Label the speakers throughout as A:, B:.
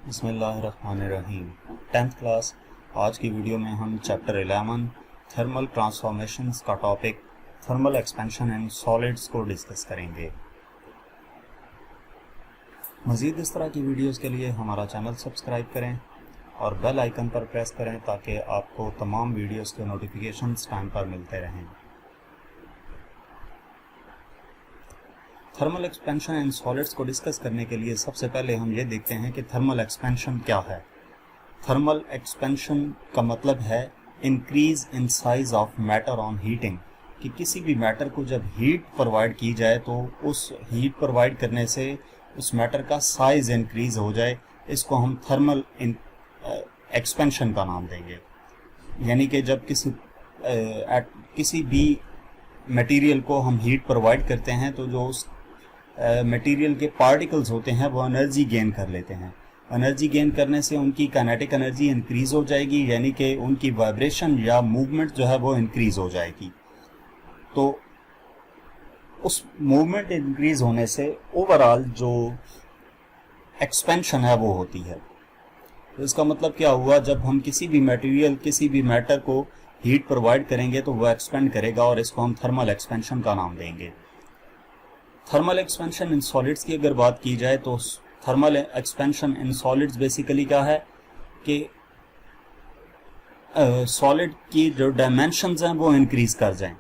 A: बिस्मिल्लाहिर्रहमानिर्रहीम। 10th class. आज की वीडियो में हम चैप्टर 11 थर्मल ट्रांसफॉर्मेशंस का topic thermal expansion in solids को डिस्कस करेंगे। मज़ीद इस तरह की वीडियोस के लिए हमारा चैनल सब्सक्राइब करें और बेल आइकन पर प्रेस करें ताकि आपको तमाम वीडियोस के नोटिफिकेशंस टाइम पर मिलते रहें। थर्मल एक्सपेंशन इन सॉलिड्स को डिस्कस करने के लिए सबसे पहले हम ये देखते हैं कि थर्मल एक्सपेंशन क्या है। थर्मल एक्सपेंशन का मतलब है increase in size of matter on heating, कि किसी भी मैटर को जब हीट प्रोवाइड की जाए तो उस हीट प्रोवाइड करने से उस मैटर का साइज इंक्रीज हो जाए। इसको हम थर्मल एक्सपेंशन का नाम देंगे। यानी कि जब किसी भी मटेरियल को हम हीट प्रोवाइड करते हैं तो जो उस मटेरियल के पार्टिकल्स होते हैं वो एनर्जी गेन कर लेते हैं। एनर्जी गेन करने से उनकी काइनेटिक एनर्जी इंक्रीज हो जाएगी, यानी कि उनकी वाइब्रेशन या मूवमेंट जो है वो इंक्रीज हो जाएगी। तो उस मूवमेंट इंक्रीज होने से ओवरऑल जो एक्सपेंशन है वो होती है। तो इसका मतलब क्या हुआ, जब हम किसी भी मटेरियल किसी भी मैटर को हीट प्रोवाइड करेंगे तो वो एक्सपेंड करेगा और इसको हम थर्मल एक्सपेंशन का नाम देंगे। थर्मल एक्सपेंशन इन सॉलिड्स की अगर बात की जाए तो thermal expansion in solids basically क्या है कि सॉलिड की जो डायमेंशंस हैं वो इंक्रीज कर जाएं।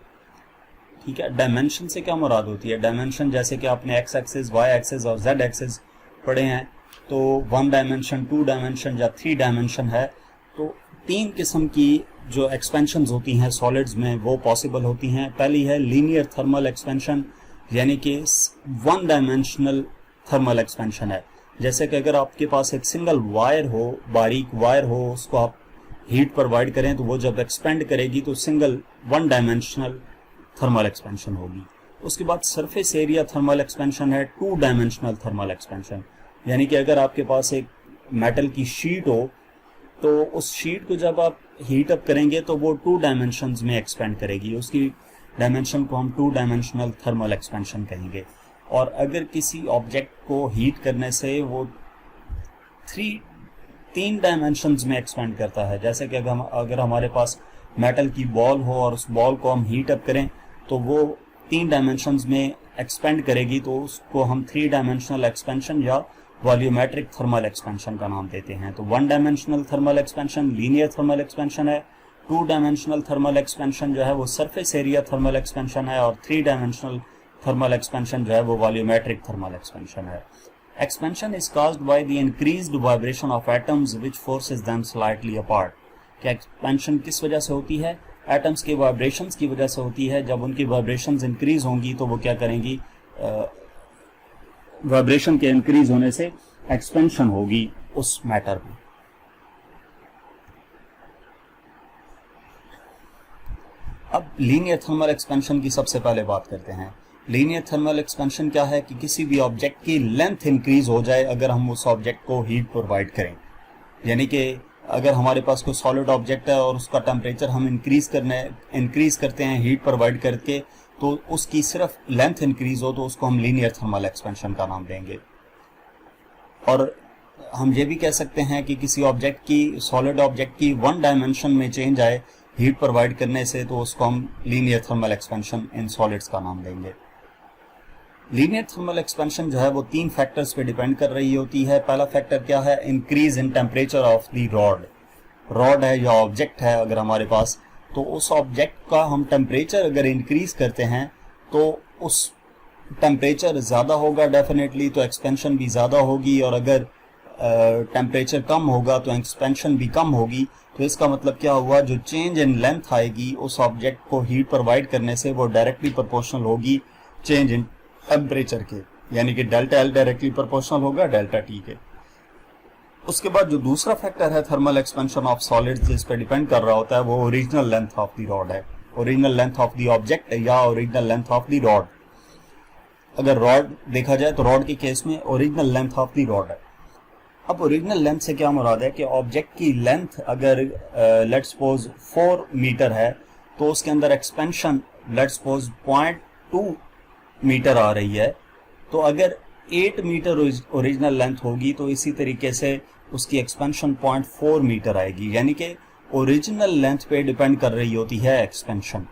A: ठीक है, डायमेंशन से क्या मुराद होती है? डायमेंशन जैसे कि आपने एक्स एक्सिस, वाई एक्सिस और जेड एक्सिस पढ़े हैं, तो 1 डायमेंशन, 2 डायमेंशन या 3 डायमेंशन है। तो 3 किस्म की जो एक्सपेंशंस होती हैं सॉलिड्स में वो पॉसिबल होती हैं। पहली है लीनियर थर्मल एक्सपेंशन, यानी कि 1 डायमेंशनल थर्मल एक्सपेंशन है। जैसे कि अगर आपके पास एक सिंगल वायर हो, बारीक वायर हो, उसको आप हीट प्रोवाइड करें तो वो जब एक्सपेंड करेगी तो सिंगल 1 डायमेंशनल थर्मल एक्सपेंशन होगी। उसके बाद सरफेस एरिया थर्मल एक्सपेंशन है 2 डायमेंशनल थर्मल एक्सपेंशन, यानी कि अगर आपके पास एक मेटल की शीट हो तो उस शीट को जब आप हीट अप करेंगे तो वो 2 डायमेंशंस में एक्सपेंड करेगी। उसकी डायमेंशन को हम 2 डायमेंशनल थर्मल एक्सपेंशन कहेंगे। और अगर किसी ऑब्जेक्ट को हीट करने से वो 3 डायमेंशंस में एक्सपेंड करता है, जैसे कि अगर हमारे पास मेटल की बॉल हो और उस बॉल को हम हीट अप करें तो वो 3 डायमेंशंस में एक्सपेंड करेगी, तो उसको हम 3 डायमेंशनल एक्सपेंशन या वॉल्यूमेट्रिक थर्मल एक्सपेंशन का नाम देते हैं। तो 1 dimensional thermal expansion linear thermal expansion है, 2 डायमेंशनल थर्मल एक्सपेंशन जो है वो सरफेस एरिया थर्मल एक्सपेंशन है, और 3 डायमेंशनल थर्मल एक्सपेंशन जो है वो वॉल्यूमेट्रिक थर्मल एक्सपेंशन है। Expansion is caused by the increased vibration of atoms which forces them slightly apart. क्या एक्सपेंशन किस वजह से होती है? एटम्स के वाइब्रेशंस की वजह से होती है। जब उनकी वाइब्रेशंस इंक्रीज होंगी तो वो क्या करेंगी, वाइब्रेशन के इंक्रीज होने से एक्सपेंशन होगी उस मैटर में। अब लीनियर थर्मल एक्सपेंशन की सबसे पहले बात करते हैं। लीनियर थर्मल एक्सपेंशन क्या है कि किसी भी ऑब्जेक्ट की लेंथ इंक्रीज हो जाए अगर हम उस ऑब्जेक्ट को हीट प्रोवाइड करें। यानी कि अगर हमारे पास कोई सॉलिड ऑब्जेक्ट है और उसका टेम्परेचर हम इंक्रीज करते हैं हीट प्रोवाइड करके, तो उसकी सिर्फ लेंथ इंक्रीज हो तो उसको हम लीनियर थर्मल एक्सपेंशन का नाम देंगे। और हम ये भी कह सकते हैं कि किसी ऑब्जेक्ट की, सॉलिड ऑब्जेक्ट की 1 डायमेंशन में चेंज आए हीट प्रोवाइड करने से, तो उसको हम linear thermal expansion in solids का नाम देंगे। लीनियर थर्मल एक्सपेंशन जो है वो 3 फैक्टर्स पे डिपेंड कर रही होती है। पहला फैक्टर क्या है? Increase in temperature of the rod है या ऑब्जेक्ट है अगर हमारे पास, तो उस ऑब्जेक्ट का हम टेम्परेचर अगर इंक्रीज करते हैं तो उस टेम्परेचर ज़्यादा होगा डेफिनेटली, तो एक्सपेंशन भी ज़्यादा होगी। और अगर टेम्परेचर कम होगा तो एक्सपेंशन भी कम होगी। तो इसका मतलब क्या हुआ, जो चेंज इन लेंथ आएगी उस ऑब्जेक्ट को हीट प्रोवाइड करने से वो डायरेक्टली प्रोपोर्शनल होगी चेंज इन टेम्परेचर के, यानी कि डेल्टा एल डायरेक्टली प्रोपोर्शनल होगा डेल्टा टी के। उसके बाद जो दूसरा फैक्टर है थर्मल एक्सपेंशन ऑफ सॉलिड्स जिस पे डिपेंड कर रहा होता है वो original length of the rod है, original length of the object या original length of the rod. अगर रॉड देखा जाए तो रॉड के केस में original length of the rod है। अब ओरिजिनल लेंथ से क्या मुराद है कि ऑब्जेक्ट की लेंथ अगर लेट्स सपोज 4 मीटर है तो उसके अंदर एक्सपेंशन लेट्स सपोज 0.2 मीटर आ रही है। तो अगर 8 मीटर ओरिजिनल लेंथ होगी तो इसी तरीके से उसकी एक्सपेंशन 0.4 मीटर आएगी, यानी कि ओरिजिनल लेंथ पे डिपेंड कर रही होती है एक्सपेंशन।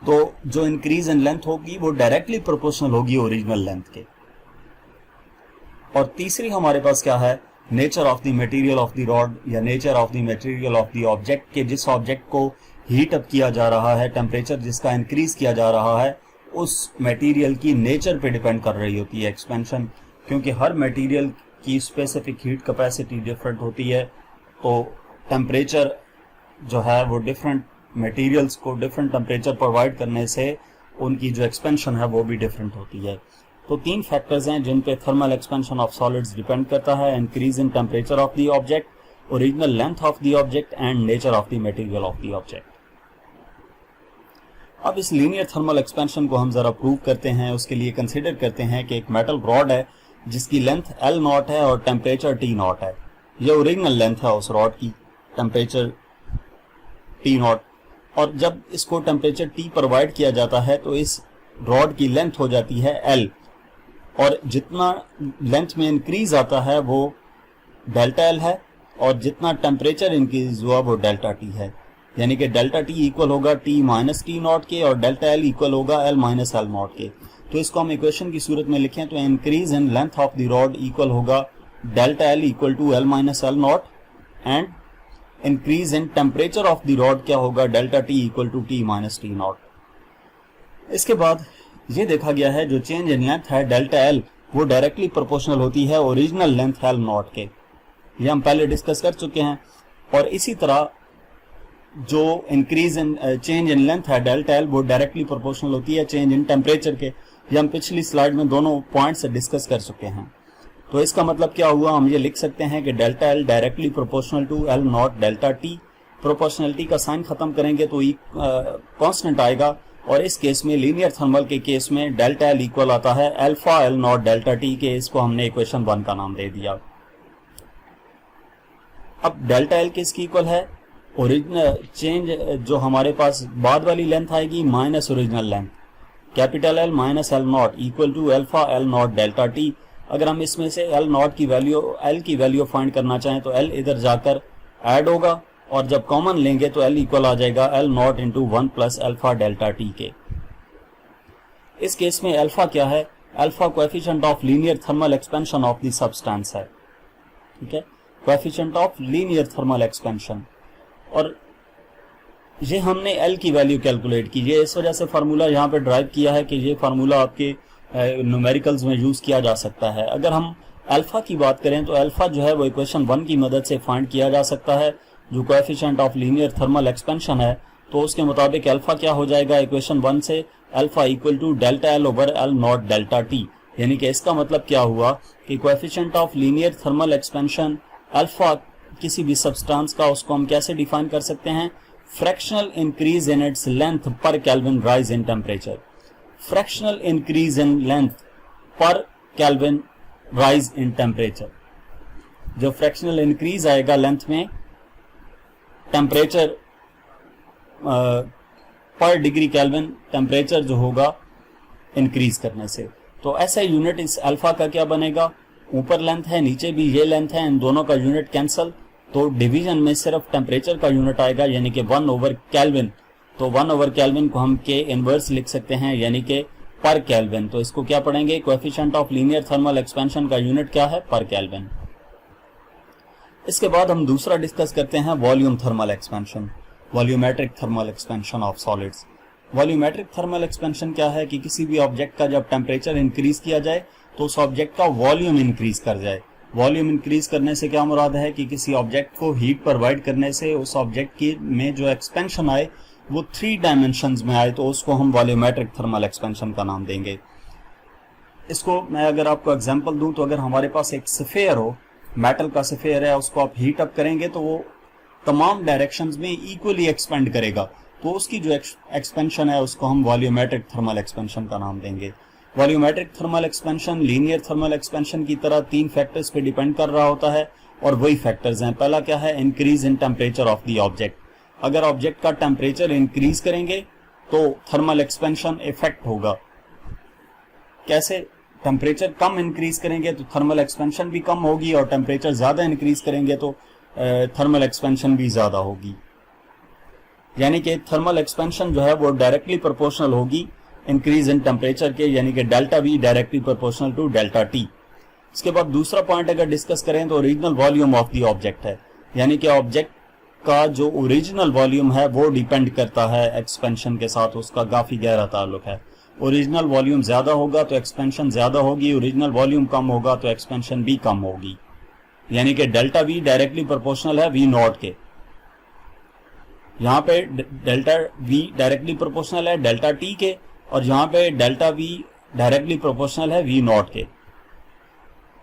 A: तो जो इंक्रीज इन लेंथ होगी वो डायरेक्टली प्रोपोर्शनल होगी ओरिजिनल लेंथ के। और तीसरी हमारे पास क्या है, nature of the material of the rod या nature of the material of the object के जिस ऑब्जेक्ट को हीट अप किया जा रहा है, टेम्परेचर जिसका इंक्रीज किया जा रहा है, उस मटेरियल की नेचर पे डिपेंड कर रही होती है एक्सपेंशन, क्योंकि हर मटेरियल की स्पेसिफिक हीट कैपेसिटी डिफरेंट होती है। तो टेम्परेचर जो है वो डिफरेंट मटेरियल्स को डिफरेंट टेम्परेचर प्रोवाइड करने से उनकी जो एक्सपेंशन है वो भी डिफरेंट होती है। तो 3 फैक्टर्स हैं जिन पे thermal expansion of solids depend करता है, increase in temperature of the object, original length of the object and nature of the material of the object. अब इस लीनियर थर्मल एक्सपेंशन को हम जरा प्रूव करते हैं। उसके लिए कंसीडर करते हैं कि एक मेटल रॉड है जिसकी लेंथ L0 है और टेम्परेचर T0 है। यह ओरिजिनल लेंथ है उस रॉड की, टेम्परेचर T0, और जब इसको टेम्परेचर T प्रोवाइड किया जाता है तो इस रॉड की लेंथ हो जाती है L, और जितना लेंथ में इंक्रीज आता है वो डेल्टा L है, और जितना टेम्परेचर इंक्रीज हुआ वो डेल्टा T है, यानी कि डेल्टा T इक्वल होगा T माइनस T0 के और डेल्टा L इक्वल होगा L माइनस L0 के। तो इसको हम इक्वेशन की सूरत में लिखें तो increase in length of the rod equal होगा delta L equal to L minus L0 and increase in temperature of the rod क्या होगा, delta T equal to T minus T0। इसके बाद ये देखा गया है जो चेंज इन लेंथ है डेल्टा L वो डायरेक्टली प्रोपोर्शनल होती है ओरिजिनल लेंथ L0 के, ये हम पहले डिस्कस कर चुके हैं। और इसी तरह जो increase in change in length है डेल्टा L वो डायरेक्टली प्रोपोर्शनल होती है चेंज इन टेम्परेचर के, ये हम पिछली स्लाइड में दोनों पॉइंट से डिस्कस कर चुके हैं। तो इसका मतलब क्या हुआ, हम ये लिख सकते हैं कि delta L directly proportional to L0 delta T। Proportionality का साइन खत्म करेंगे तो कांस्टेंट आएगा, और इस केस में लीनियर थर्मल के केस में डेल्टा L इक्वल आता है अल्फा L0 डेल्टा T के। इसको हमने इक्वेशन 1 का नाम दे दिया। अब डेल्टा L किसकी इक्वल है, ओरिजिनल चेंज जो हमारे पास बाद वाली लेंथ आएगी minus original length, capital L minus L0 equal to alpha L0 delta T। अगर हम इसमें से L0 की वैल्यू L की वैल्यू फाइंड करना चाहें तो L इधर जाकर ऐड होगा, और जब कॉमन लेंगे तो L इक्वल आ जाएगा L0 into 1 plus alpha delta T के। इस केस में अल्फा क्या है, alpha coefficient of linear thermal expansion of the substance है, ठीक है, coefficient of linear thermal expansion. और ये हमने L की वैल्यू कैलकुलेट की, ये इस वजह से फार्मूला यहाँ पे ड्राइव किया है कि ये फार्मूला आपके न्यूमेरिकल्स में यूज किया जा सकता है। अगर हम अल्फा की बात करें तो अल्फा जो है वो इक्वेशन 1 की मदद से फाइंड किया जा सकता है, जो coefficient of linear thermal expansion है। तो उसके मुताबिक अल्फा क्या हो जाएगा इक्वेशन 1 से, alpha equal to delta L over L0 delta T। यानी कि इसका मतलब क्या हुआ कि coefficient of linear thermal expansion alpha किसी भी सब्सटेंस का, उसको हम कैसे डिफाइन कर सकते हैं, fractional increase in its length पर kelvin rise in temperature. Fractional increase in length पर केल्विन राइज इन टेम्परेचर। जो फ्रैक्शनल इंक्रीज आएगा लेंथ में टेम्परेचर पर डिग्री केल्विन टेम्परेचर जो होगा इंक्रीज करने से, तो ऐसा यूनिट इस अल्फा का क्या बनेगा, ऊपर लेंथ है नीचे भी ये लेंथ है, इन दोनों का यूनिट कैंसल, तो डिवीजन में सिर्फ टेम्परेचर का यूनिट आएगा यानी कि 1 ओवर केल्विन। तो 1 ओवर केल्विन को हम के इनवर्स लिख सकते हैं यानी कि पर केल्विन। तो इसको क्या पढ़ेंगे, coefficient of linear thermal expansion का यूनिट क्या है, पर केल्विन। इसके बाद हम दूसरा डिस्कस करते हैं volume thermal expansion, volumetric thermal expansion of solids. Volumetric thermal expansion क्या है कि किसी भी ऑब्जेक्ट का जब टेम्परेचर इंक्रीज किया जाए तो उस ऑब्जेक्ट का वॉल्यूम इंक्रीज कर जाए। वॉल्यूम इंक्रीज करने से क्या मुराद है कि किसी ऑब्जेक्ट को हीट प्रोवाइड करने से उस ऑब्जेक्ट की में जो एक्सपेंशन आए वो 3 डायमेंशंस में आए, तो उसको हम वॉल्यूमेट्रिक थर्मल एक्सपेंशन का नाम देंगे। इसको मैं अगर आपको एग्जांपल दूं तो अगर हमारे पास एक स्फीयर हो, मेटल का स्फीयर है, उसको आप हीट अप करेंगे तो वो तमाम डायरेक्शंस में इक्वली एक्सपेंड करेगा, तो उसकी जो एक्सपेंशन है उसको हम वॉल्यूमेट्रिक थर्मल एक्सपेंशन का नाम देंगे। Volumetric thermal expansion linear thermal expansion की तरह 3 फैक्टर्स पे डिपेंड कर रहा होता है, और वही फैक्टर्स हैं। पहला क्या है, increase in temperature of the object. अगर ऑब्जेक्ट का टेम्परेचर इंक्रीज करेंगे तो थर्मल एक्सपेंशन इफेक्ट होगा। कैसे, टेम्परेचर कम इंक्रीज करेंगे तो थर्मल एक्सपेंशन भी कम होगी, और टेम्परेचर ज्यादा इंक्रीज करेंगे तो थर्मल एक्सपेंशन भी ज्यादा होगी। यानी कि थर्मल एक्सपेंशन जो है वो डायरेक्टली प्रोपोर्शनल होगी इंक्रीज इन टेम्परेचर के, यानी कि delta V directly proportional to delta T. इसके बाद दूसरा पॉइंट अगर डिस्कस करें तो original volume of the object है, यानी कि ऑब्जेक्ट का जो ओरिजिनल वॉल्यूम है वो डिपेंड करता है एक्सपेंशन के साथ, उसका काफी गहरा ताल्लुक है। ओरिजिनल वॉल्यूम ज्यादा होगा तो एक्सपेंशन ज्यादा होगी, ओरिजिनल वॉल्यूम कम होगा तो एक्सपेंशन भी कम होगी। यानी कि डेल्टा वी डायरेक्टली प्रोपोर्शनल है वी नॉट के, यहाँ पे डेल्टा वी डायरेक्टली प्रोपोर्शनल है डेल्टा टी के, और यहाँ पे डेल्टा वी डायरेक्टली प्रोपोर्शनल है वी नॉट के।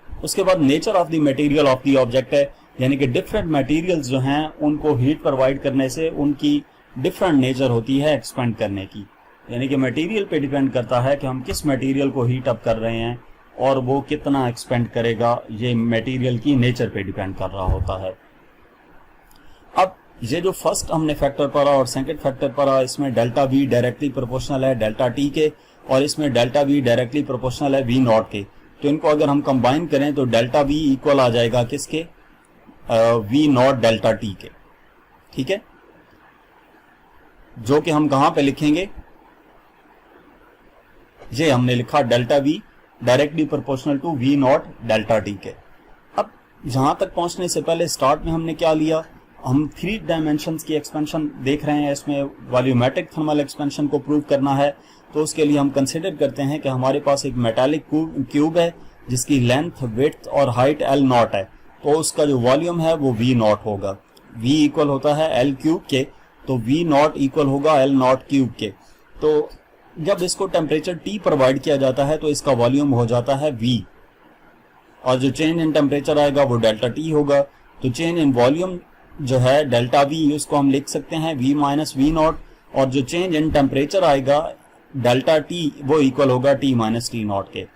A: उसके बाद nature of the material of the object है, यानी कि डिफरेंट मटेरियल्स जो हैं उनको हीट प्रोवाइड करने से उनकी डिफरेंट नेचर होती है एक्सपेंड करने की। यानी कि मटेरियल पे डिपेंड करता है कि हम किस मटेरियल को हीट अप कर रहे हैं और वो कितना एक्सपेंड करेगा, ये मटेरियल की नेचर पे डिपेंड कर रहा होता है। अब ये जो फर्स्ट हमने फैक्टर पढ़ा और सेकंड फैक्टर पढ़ा, इसमें डेल्टा वी डायरेक्टली प्रोपोर्शनल है डेल्टा टी के, और इसमें डेल्टा वी डायरेक्टली प्रोपोर्शनल है वी नॉट के। तो इनको अगर हम कंबाइन करें तो डेल्टा वी इक्वल आ जाएगा किसके, वी नॉट डेल्टा टी के। ठीक है, जो कि हम कहां पे लिखेंगे, ये हमने लिखा delta V directly proportional to V naught delta T के। अब यहां तक पहुंचने से पहले स्टार्ट में हमने क्या लिया, हम 3 डायमेंशंस की एक्सपेंशन देख रहे हैं, इसमें वॉल्यूमेट्रिक थर्मल एक्सपेंशन को प्रूव करना है। तो उसके लिए हम कंसिडर करते हैं कि हमारे पास एक मेटालिक क्यूब है जिसकी लेंथ, विड्थ और हाइट L नॉट है, तो उसका जो वॉल्यूम है वो V नॉट होगा। V इक्वल होता है L क्यूब के, तो V नॉट इक्वल होगा L नॉट क्यूब के। तो जब इसको टेम्परेचर T प्रोवाइड किया जाता है तो इसका वॉल्यूम हो जाता है V, और जो चेंज इन टेम्परेचर आएगा वो डेल्टा T होगा। तो चेंज इन वॉल्यूम जो है डेल्टा V, उसको हम लिख सकते हैं V माइनस वी नॉट, और जो चेंज इन टेम्परेचर आएगा डेल्टा T वो इक्वल होगा T माइनस टी नॉट के।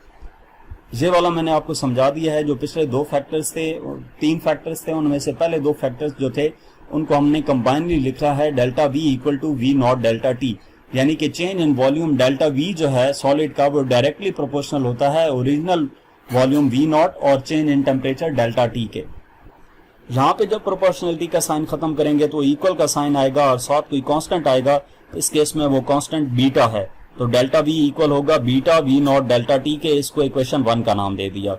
A: ये वाला मैंने आपको समझा दिया है। जो पिछले 2 फैक्टर्स थे, 3 फैक्टर्स थे, उनमें से पहले 2 फैक्टर्स जो थे उनको हमने कंबाइनली लिखा है delta V equal to V naught delta T, यानी कि change in volume delta V जो है सॉलिड का वो डायरेक्टली प्रोपोर्शनल होता है ओरिजिनल वॉल्यूम V नॉट और change in temperature delta T के। यहाँ पे जब प्रोपोर्शनलिटी का साइन खत्म करेंगे तो इक्वल का साइन आएगा और साथ कोई कांस्टेंट आएगा, इस केस में वो कांस्टेंट बीटा है, तो डेल्टा V इक्वल होगा beta V not delta T के। इसको इक्वेशन 1 का नाम दे दिया।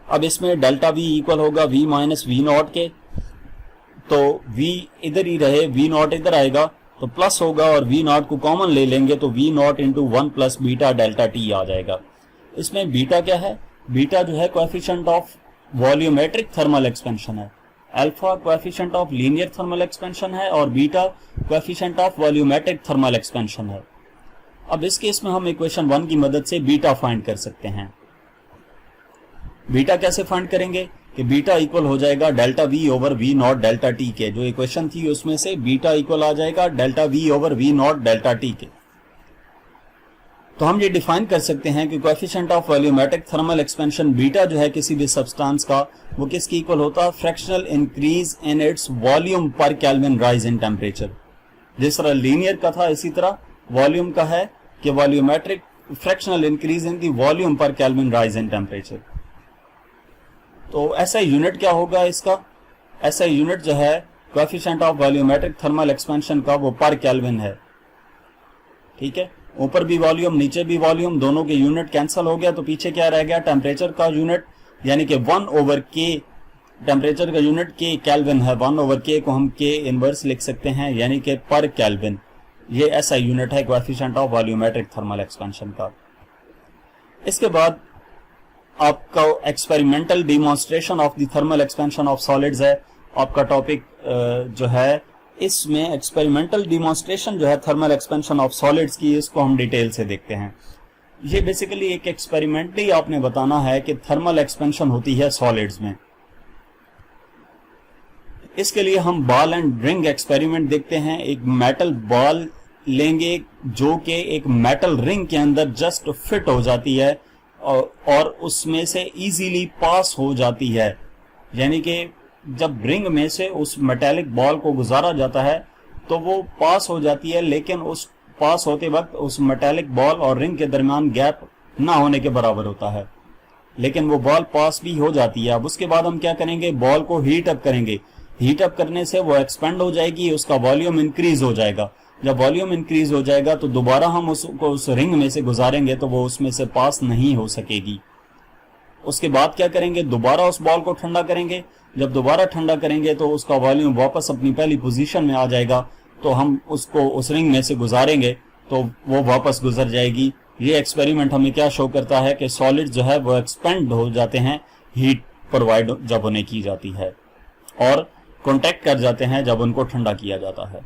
A: अब इसमें डेल्टा V इक्वल होगा V माइनस वी नॉट के, तो V इधर ही रहे, V नॉट इधर आएगा तो प्लस होगा, और V नॉट को कॉमन ले लेंगे तो V nought into 1 plus beta delta T आ जाएगा। इसमें बीटा क्या है, बीटा जो है coefficient of volumetric thermal expansion है, alpha coefficient of linear thermal expansion है, और beta coefficient of volumetric thermal expansion है। अब इस केस में हम इक्वेशन 1 की मदद से बीटा फाइंड कर सकते हैं। बीटा कैसे फाइंड करेंगे कि बीटा इक्वल हो जाएगा delta V over V naught delta T के। जो इक्वेशन थी उसमें से बीटा इक्वल आ जाएगा delta V over V naught delta T के। तो हम ये डिफाइन कर सकते हैं कि coefficient of volumetric thermal expansion beta जो है किसी भी सब्सटेंस का, वो किसकी इक्वल होता है, fractional increase in its volume पर केल्विन राइज इन टेम्परेचर। जिस तरह लीनियर का था इसी तरह वॉल्यूम का है कि volumetric fractional increase in the volume पर केल्विन राइज इन टेम्परेचर। तो ऐसा यूनिट क्या होगा इसका, ऐसा यूनिट जो है coefficient of volumetric thermal expansion का वो पर केल्विन है। ठीक है, ऊपर भी वॉल्यूम नीचे भी वॉल्यूम, दोनों के यूनिट कैंसिल हो गया तो पीछे क्या रह गया, टेम्परेचर का यूनिट, यानी कि 1 ओवर के, टेम्परेचर का यूनिट के केल्विन है, 1 ओवर के को हम के इनवर्स लिख सकते हैं, यानी कि पर केल्विन। ये ऐसा यूनिट है coefficient of volumetric thermal expansion का। इसके बाद आपका experimental demonstration of the thermal expansion of solids है आपका टॉपिक जो है। इसमें एक्सपेरिमेंटल डिमॉन्स्ट्रेशन जो है थर्मल एक्सपेंशन ऑफ सॉलिड्स की, इसको हम डिटेल से देखते हैं। ये बेसिकली एक एक्सपेरिमेंटली आपने बताना है कि थर्मल एक्सपेंशन होती है सॉलिड्स में। इसके लिए हम बॉल एंड रिंग एक्सपेरिमेंट देखते हैं। एक मेटल बॉल लेंगे जो कि एक मेटल रिंग के अंदर जस्ट फिट हो जाती है और उसमें से इजीली पास हो जाती है, यानी कि जब रिंग में से उस मेटेलिक बॉल को गुजारा जाता है तो वो पास हो जाती है, लेकिन उस पास होते वक्त उस मेटेलिक बॉल और रिंग के दरमियान गैप ना होने के बराबर होता है, लेकिन वो बॉल पास भी हो जाती है। अब उसके बाद हम क्या करेंगे, बॉल को हीट अप करेंगे। हीट अप करने से वो एक्सपेंड हो जाएगी, उसका वॉल्यूम इंक्रीज हो जाएगा। जब वॉल्यूम इंक्रीज हो जाएगा तो दोबारा हम उसको उस रिंग में से गुजारेंगे तो वो उसमें से पास नहीं हो सकेगी। उसके बाद क्या करेंगे, दोबारा उस बॉल को ठंडा करेंगे। जब दोबारा ठंडा करेंगे तो उसका वॉल्यूम वापस अपनी पहली पोजीशन में आ जाएगा, तो हम उसको उस रिंग में से गुजारेंगे तो वो वापस गुजर जाएगी। ये एक्सपेरिमेंट हमें क्या शो करता है कि सॉलिड जो है वो एक्सपेंड हो जाते हैं हीट प्रोवाइड जब उन्हें की जाती है, और कॉन्टैक्ट कर जाते हैं जब उनको ठंडा किया जाता है।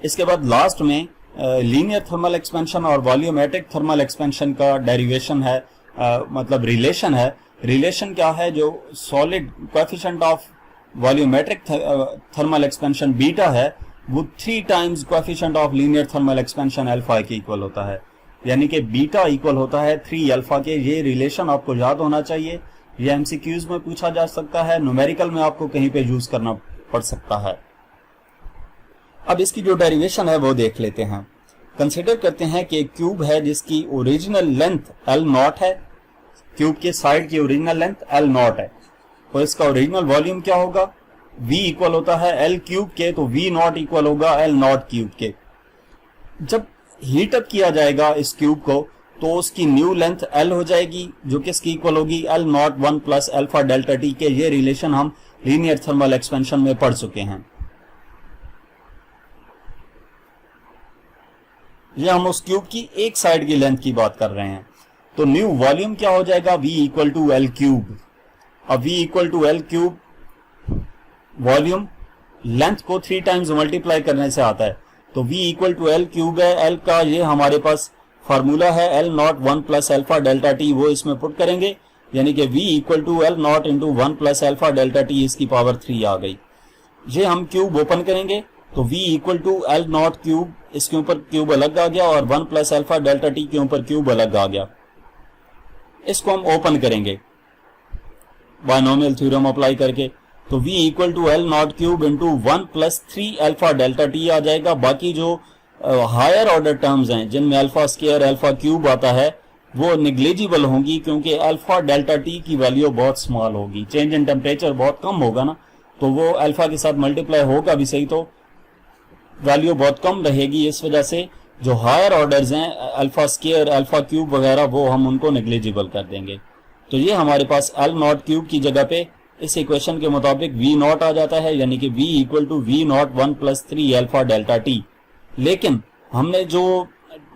A: इसके बाद लास्ट में लीनियर थर्मल एक्सपेंशन और वॉल्यूमेट्रिक थर्मल एक्सपेंशन का डेरिवेशन है, मतलब रिलेशन है। रिलेशन क्या है, जो solid coefficient of volumetric thermal expansion beta है वो 3 times coefficient of linear thermal expansion alpha के इक्वल होता है, यानी कि बीटा इक्वल होता है 3 अल्फा के। ये रिलेशन आपको याद होना चाहिए। ये एमसीक्यूज में पूछा जा सकता है, न्यूमेरिकल में आपको कहीं पे यूज करना पड़ सकता है। अब इसकी जो डेरिवेशन है वो देख लेते हैं। कंसिडर करते हैं कि एक क्यूब है जिसकी ओरिजिनल लेंथ L0 है, क्यूब के साइड की ओरिजिनल लेंथ L0 है, और इसका ओरिजिनल वॉल्यूम क्या होगा, V इक्वल होता है L क्यूब के, तो V0 इक्वल होगा L0 क्यूब के। जब हीट अप किया जाएगा इस क्यूब को तो उसकी न्यू लेंथ L हो जाएगी, जो किसकी इक्वल होगी, L0 1 plus alpha delta T के। ये रिलेशन हम लीनियर थर्मल एक्सपेंशन में पढ़ चुके हैं। ये हम उस क्यूब की एक साइड की लेंथ की बात कर रहे हैं। तो न्यू वॉल्यूम क्या हो जाएगा, V equal to L cube. अब V equal to L cube volume length को 3 टाइम्स मल्टीप्लाई करने से आता है, तो V equal to L cube है। L का ये हमारे पास फार्मूला है L0 1 plus alpha delta T, वो इसमें पुट करेंगे, यानी कि V equal to L0 into 1 plus alpha delta T इसकी पावर 3 आ गई। ये हम क्यूब ओपन करेंगे तो V equal to L0 cube, इसके ऊपर क्यूब अलग आ गया, और 1 प्लस अल्फा डेल्टा टी के ऊपर क्यूब अलग आ गया। इसको हम ओपन करेंगे बायनोमियल थ्योरम अप्लाई करके, तो V equal to L0 cube into 1 plus 3 alpha delta T आ जाएगा। बाकी जो हायर ऑर्डर टर्म्स हैं जिनमें अल्फा स्क्वायर अल्फा क्यूब आता है वो निग्लिजिबल होंगी, क्योंकि अल्फा डेल्टा टी की वैल्यू बहुत स्मॉल होगी, चेंज इन टेम्परेचर बहुत कम होगा ना, तो वो अल्फा के साथ मल्टीप्लाई होगा भी सही तो वैल्यू बहुत कम रहेगी। इस वजह से जो हायर ऑर्डर्स हैं अल्फा स्क्वायर अल्फा क्यूब वगैरह वो हम उनको नेग्लिजिबल कर देंगे। तो ये हमारे पास L0 क्यूब की जगह पे इस इक्वेशन के मुताबिक V0 आ जाता है, यानी कि V equal to V0 1 plus 3 alpha delta T. लेकिन हमने जो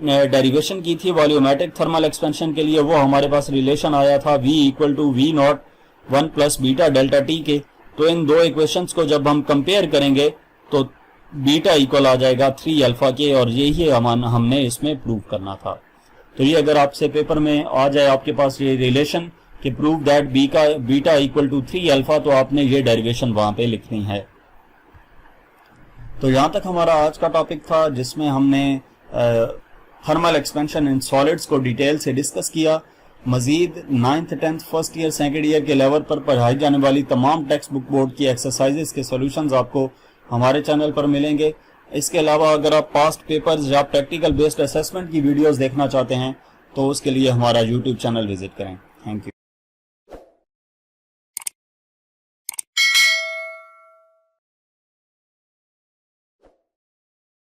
A: डेरिवेशन की थी वॉल्यूमेट्रिक थर्मल एक्सपेंशन के लिए, वो हमारे पास रिलेशन आया था V equal to V0 1 plus beta delta T के। तो इन दो इक्वेशंस को जब हम कंपेयर करेंगे तो बीटा इक्वल आ जाएगा 3 अल्फा के, और यही हमने इसमें प्रूव करना था। तो ये अगर आपसे पेपर में आ जाए आपके पास ये रिलेशन कि prove that beta equal to 3 alpha, तो आपने ये डेरिवेशन वहां पे लिखनी है। तो यहां तक हमारा आज का टॉपिक था, जिसमें हमने थर्मल एक्सपेंशन इन सॉलिड्स को डिटेल से डिस्कस किया। मजीद 9th 10th first year second year के लेवल पर पढ़ाई जाने वाली तमाम टेक्स्ट बुक बोर्ड की एक्सरसाइजेस के सॉल्यूशंस आपको हमारे चैनल पर मिलेंगे। इसके अलावा अगर आप पास्ट पेपर्स या प्रैक्टिकल बेस्ड असेसमेंट की वीडियोस देखना चाहते हैं तो उसके लिए हमारा यूट्यूब चैनल विजिट करें। Thank you.